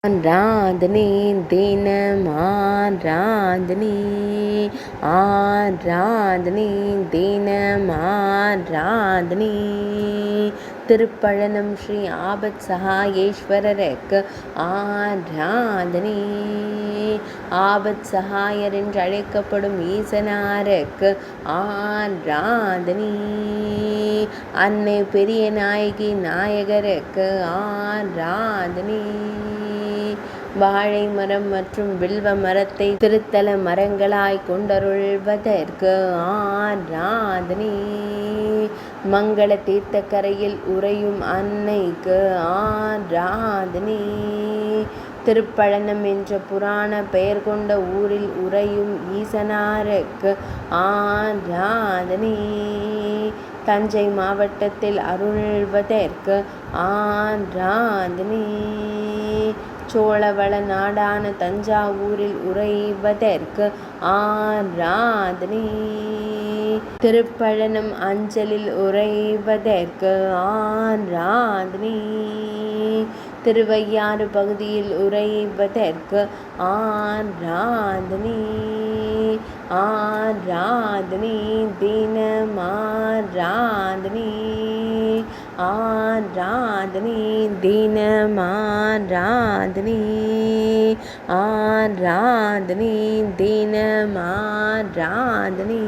ஆராதனை தினம் ஆராதனை, ஆராதனை தினம் ஆராதனை. திருப்பழனம் ஸ்ரீ ஆபத் சகாயேஸ்வரருக்கு ஆராதனை. ஆபத் சகாயர் என்று அழைக்கப்படும் ஈசனாருக்கு ஆராதனை. அன்னை பெரிய நாயகி நாயகருக்கு ஆராதனை. வாழை மரம் மற்றும் வில்வ மரத்தை திருத்தல மரங்களாய் கொண்டருள்வதற்கு ஆராதனை. மங்கள தீர்த்தக்கரையில் உறையும் அன்னைக்கு ஆராதனை. திருப்பழனம் என்ற புராண பெயர் கொண்ட ஊரில் உறையும் ஈசனாருக்கு ஆராதனை. தஞ்சை மாவட்டத்தில் அருள்வதற்கு ஆராதனை. சோழவள நாடான தஞ்சாவூரில் உறைவதற்கு ஆராதனை. திருப்பழனம் அஞ்சலில் உறைவதற்கு ஆராதனை. திருவையாறு பகுதியில் உறைவதற்கு ஆராதனை. ஆராதனை தினம் ஆராதனை, ஆராதனை தினம் ஆராதனை, ஆராதனை தினம் ஆராதனை.